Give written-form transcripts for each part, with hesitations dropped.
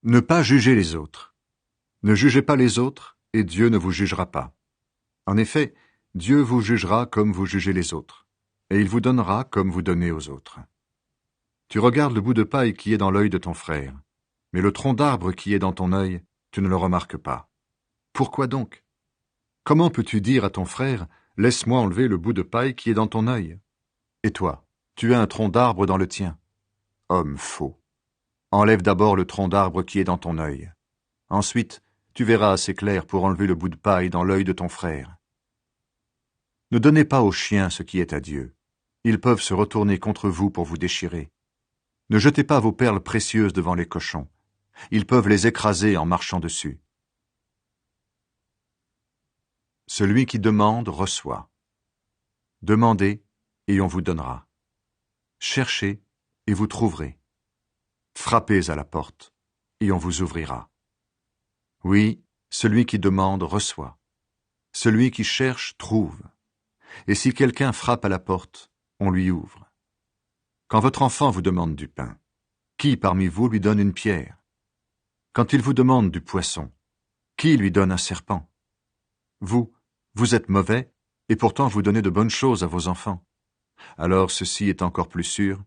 Ne pas juger les autres. Ne jugez pas les autres, et Dieu ne vous jugera pas. En effet, Dieu vous jugera comme vous jugez les autres, et il vous donnera comme vous donnez aux autres. Tu regardes le bout de paille qui est dans l'œil de ton frère, mais le tronc d'arbre qui est dans ton œil, tu ne le remarques pas. Pourquoi donc? Comment peux-tu dire à ton frère, « Laisse-moi enlever le bout de paille qui est dans ton œil » Et toi, tu as un tronc d'arbre dans le tien. Homme faux. Enlève d'abord le tronc d'arbre qui est dans ton œil. Ensuite, tu verras assez clair pour enlever le bout de paille dans l'œil de ton frère. Ne donnez pas aux chiens ce qui est à Dieu. Ils peuvent se retourner contre vous pour vous déchirer. Ne jetez pas vos perles précieuses devant les cochons. Ils peuvent les écraser en marchant dessus. Celui qui demande reçoit. Demandez, et on vous donnera. Cherchez, et vous trouverez. Frappez à la porte, et on vous ouvrira. Oui, celui qui demande reçoit. Celui qui cherche trouve. Et si quelqu'un frappe à la porte, on lui ouvre. Quand votre enfant vous demande du pain, qui parmi vous lui donne une pierre? Quand il vous demande du poisson, qui lui donne un serpent? Vous êtes mauvais, et pourtant vous donnez de bonnes choses à vos enfants. Alors ceci est encore plus sûr,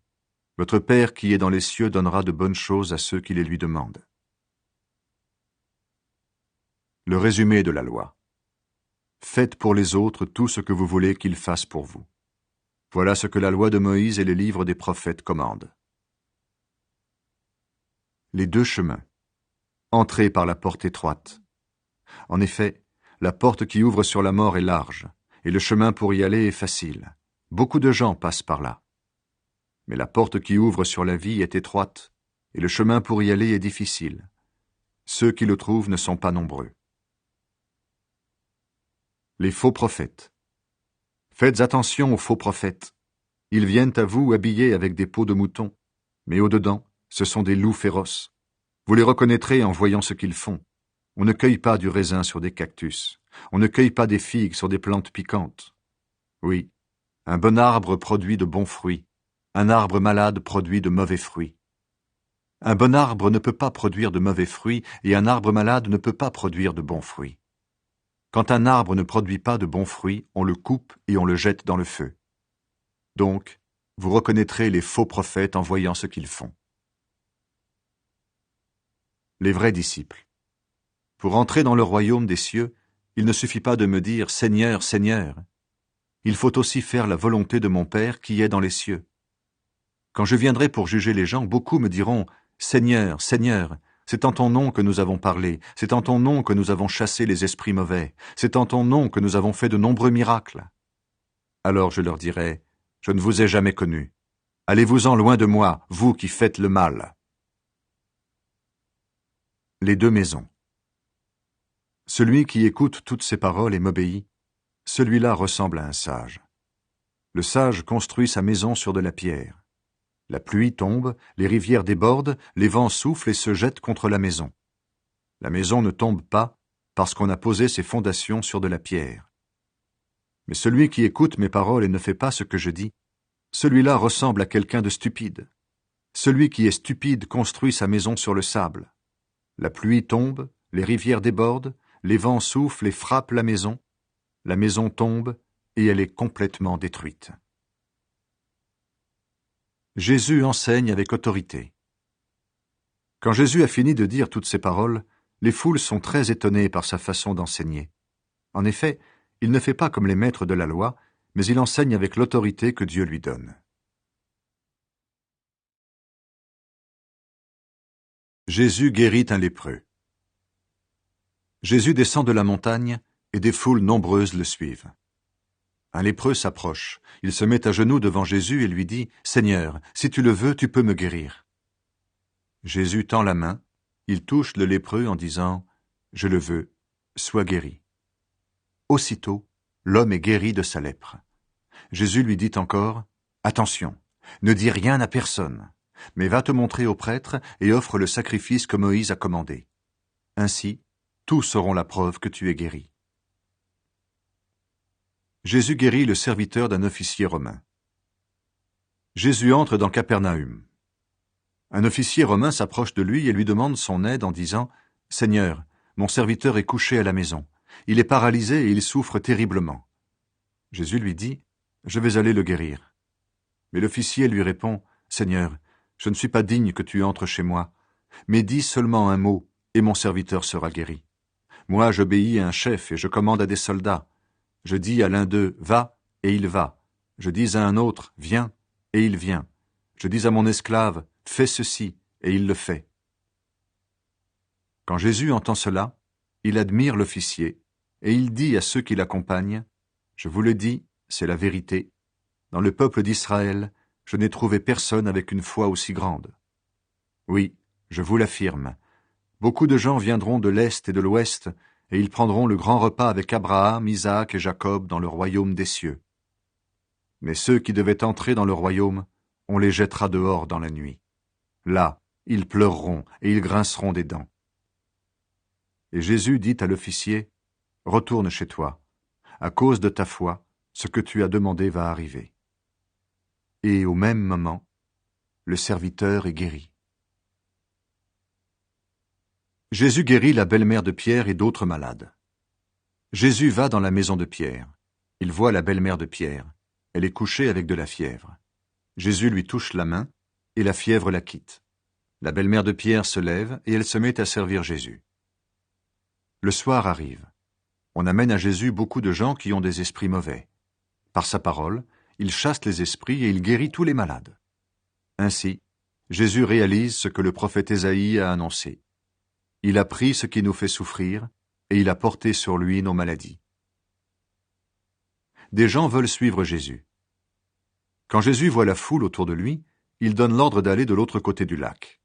votre Père qui est dans les cieux donnera de bonnes choses à ceux qui les lui demandent. Le résumé de la loi. Faites pour les autres tout ce que vous voulez qu'ils fassent pour vous. Voilà ce que la loi de Moïse et les livres des prophètes commandent. Les deux chemins. Entrez par la porte étroite. En effet, la porte qui ouvre sur la mort est large, et le chemin pour y aller est facile. Beaucoup de gens passent par là. Mais la porte qui ouvre sur la vie est étroite, et le chemin pour y aller est difficile. Ceux qui le trouvent ne sont pas nombreux. Les faux prophètes. Faites attention aux faux prophètes. Ils viennent à vous habillés avec des peaux de mouton, mais au-dedans, ce sont des loups féroces. Vous les reconnaîtrez en voyant ce qu'ils font. On ne cueille pas du raisin sur des cactus. On ne cueille pas des figues sur des plantes piquantes. Oui, un bon arbre produit de bons fruits. Un arbre malade produit de mauvais fruits. Un bon arbre ne peut pas produire de mauvais fruits et un arbre malade ne peut pas produire de bons fruits. Quand un arbre ne produit pas de bons fruits, on le coupe et on le jette dans le feu. Donc, vous reconnaîtrez les faux prophètes en voyant ce qu'ils font. Les vrais disciples. Pour entrer dans le royaume des cieux, il ne suffit pas de me dire « Seigneur, Seigneur ». Il faut aussi faire la volonté de mon Père qui est dans les cieux. Quand je viendrai pour juger les gens, beaucoup me diront « Seigneur, Seigneur ». C'est en ton nom que nous avons parlé, c'est en ton nom que nous avons chassé les esprits mauvais, c'est en ton nom que nous avons fait de nombreux miracles. Alors je leur dirai, je ne vous ai jamais connus. Allez-vous-en loin de moi, vous qui faites le mal. Les deux maisons. Celui qui écoute toutes ces paroles et m'obéit, celui-là ressemble à un sage. Le sage construit sa maison sur de la pierre. La pluie tombe, les rivières débordent, les vents soufflent et se jettent contre la maison. La maison ne tombe pas parce qu'on a posé ses fondations sur de la pierre. Mais celui qui écoute mes paroles et ne fait pas ce que je dis, celui-là ressemble à quelqu'un de stupide. Celui qui est stupide construit sa maison sur le sable. La pluie tombe, les rivières débordent, les vents soufflent et frappent la maison tombe et elle est complètement détruite. Jésus enseigne avec autorité. Quand Jésus a fini de dire toutes ces paroles, les foules sont très étonnées par sa façon d'enseigner. En effet, il ne fait pas comme les maîtres de la loi, mais il enseigne avec l'autorité que Dieu lui donne. Jésus guérit un lépreux. Jésus descend de la montagne et des foules nombreuses le suivent. Un lépreux s'approche, il se met à genoux devant Jésus et lui dit « Seigneur, si tu le veux, tu peux me guérir. » Jésus tend la main, il touche le lépreux en disant « Je le veux, sois guéri. » Aussitôt, l'homme est guéri de sa lèpre. Jésus lui dit encore « Attention, ne dis rien à personne, mais va te montrer au prêtre et offre le sacrifice que Moïse a commandé. Ainsi, tous auront la preuve que tu es guéri. » Jésus guérit le serviteur d'un officier romain. Jésus entre dans Capernaüm. Un officier romain s'approche de lui et lui demande son aide en disant « Seigneur, mon serviteur est couché à la maison. Il est paralysé et il souffre terriblement. » Jésus lui dit « Je vais aller le guérir. » Mais l'officier lui répond « Seigneur, je ne suis pas digne que tu entres chez moi, mais dis seulement un mot et mon serviteur sera guéri. Moi, j'obéis à un chef et je commande à des soldats. Je dis à l'un d'eux « Va » et il va. Je dis à un autre « Viens » et il vient. Je dis à mon esclave « Fais ceci » et il le fait. Quand Jésus entend cela, il admire l'officier et il dit à ceux qui l'accompagnent « Je vous le dis, c'est la vérité. Dans le peuple d'Israël, je n'ai trouvé personne avec une foi aussi grande. Oui, je vous l'affirme, beaucoup de gens viendront de l'Est et de l'Ouest, et ils prendront le grand repas avec Abraham, Isaac et Jacob dans le royaume des cieux. Mais ceux qui devaient entrer dans le royaume, on les jettera dehors dans la nuit. Là, ils pleureront et ils grinceront des dents. » Et Jésus dit à l'officier, « Retourne chez toi. À cause de ta foi, ce que tu as demandé va arriver. » Et au même moment, le serviteur est guéri. Jésus guérit la belle-mère de Pierre et d'autres malades. Jésus va dans la maison de Pierre. Il voit la belle-mère de Pierre. Elle est couchée avec de la fièvre. Jésus lui touche la main, et la fièvre la quitte. La belle-mère de Pierre se lève, et elle se met à servir Jésus. Le soir arrive. On amène à Jésus beaucoup de gens qui ont des esprits mauvais. Par sa parole, il chasse les esprits et il guérit tous les malades. Ainsi, Jésus réalise ce que le prophète Ésaïe a annoncé. Il a pris ce qui nous fait souffrir, et il a porté sur lui nos maladies. Des gens veulent suivre Jésus. Quand Jésus voit la foule autour de lui, il donne l'ordre d'aller de l'autre côté du lac.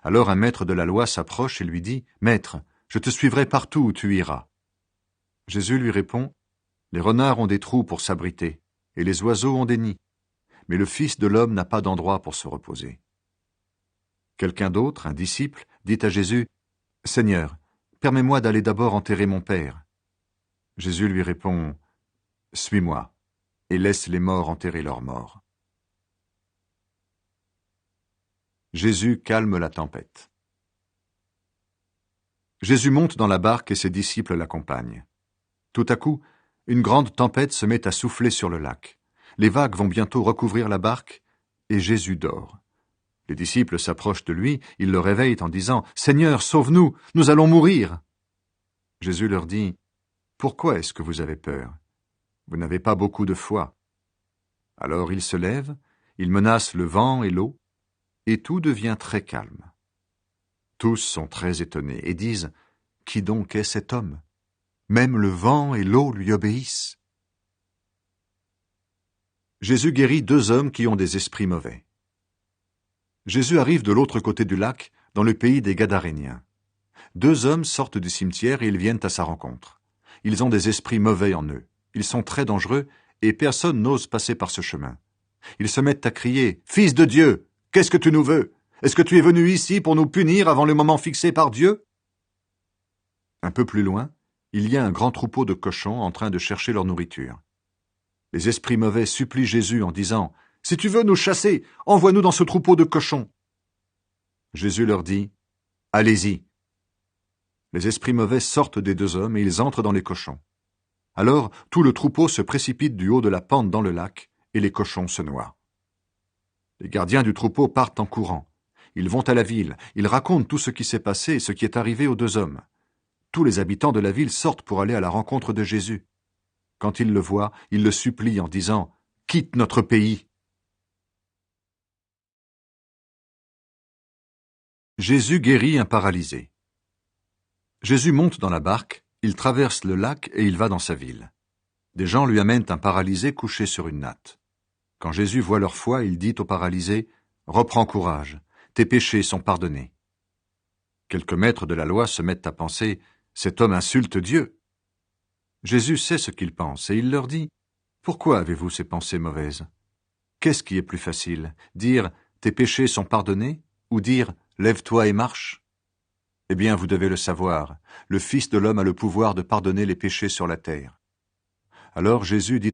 Alors un maître de la loi s'approche et lui dit « Maître, je te suivrai partout où tu iras. » Jésus lui répond « Les renards ont des trous pour s'abriter, et les oiseaux ont des nids, mais le Fils de l'homme n'a pas d'endroit pour se reposer. » Quelqu'un d'autre, un disciple, dit à Jésus « Seigneur, permets-moi d'aller d'abord enterrer mon père. » Jésus lui répond « Suis-moi, et laisse les morts enterrer leurs morts. » Jésus calme la tempête. Jésus monte dans la barque et ses disciples l'accompagnent. Tout à coup, une grande tempête se met à souffler sur le lac. Les vagues vont bientôt recouvrir la barque, et Jésus dort. Les disciples s'approchent de lui, ils le réveillent en disant « Seigneur, sauve-nous, nous allons mourir !» Jésus leur dit « Pourquoi est-ce que vous avez peur? Vous n'avez pas beaucoup de foi. » Alors il se lève, il menace le vent et l'eau, et tout devient très calme. Tous sont très étonnés et disent « Qui donc est cet homme? Même le vent et l'eau lui obéissent. » Jésus guérit 2 hommes qui ont des esprits mauvais. Jésus arrive de l'autre côté du lac, dans le pays des Gadaréniens. 2 hommes sortent du cimetière et ils viennent à sa rencontre. Ils ont des esprits mauvais en eux. Ils sont très dangereux et personne n'ose passer par ce chemin. Ils se mettent à crier « Fils de Dieu, qu'est-ce que tu nous veux? Est-ce que tu es venu ici pour nous punir avant le moment fixé par Dieu ?» Un peu plus loin, il y a un grand troupeau de cochons en train de chercher leur nourriture. Les esprits mauvais supplient Jésus en disant « Si tu veux nous chasser, envoie-nous dans ce troupeau de cochons. » Jésus leur dit « Allez-y. » Les esprits mauvais sortent des 2 hommes et ils entrent dans les cochons. Alors tout le troupeau se précipite du haut de la pente dans le lac et les cochons se noient. Les gardiens du troupeau partent en courant. Ils vont à la ville, ils racontent tout ce qui s'est passé et ce qui est arrivé aux 2 hommes. Tous les habitants de la ville sortent pour aller à la rencontre de Jésus. Quand ils le voient, ils le supplient en disant « Quitte notre pays !» Jésus guérit un paralysé. Jésus monte dans la barque, il traverse le lac et il va dans sa ville. Des gens lui amènent un paralysé couché sur une natte. Quand Jésus voit leur foi, il dit au paralysé « Reprends courage, tes péchés sont pardonnés. » Quelques maîtres de la loi se mettent à penser « Cet homme insulte Dieu. » Jésus sait ce qu'ils pensent et il leur dit « Pourquoi avez-vous ces pensées mauvaises? Qu'est-ce qui est plus facile, dire « Tes péchés sont pardonnés » ou dire « Lève-toi et marche » Eh bien, vous devez le savoir, le Fils de l'homme a le pouvoir de pardonner les péchés sur la terre. Alors Jésus dit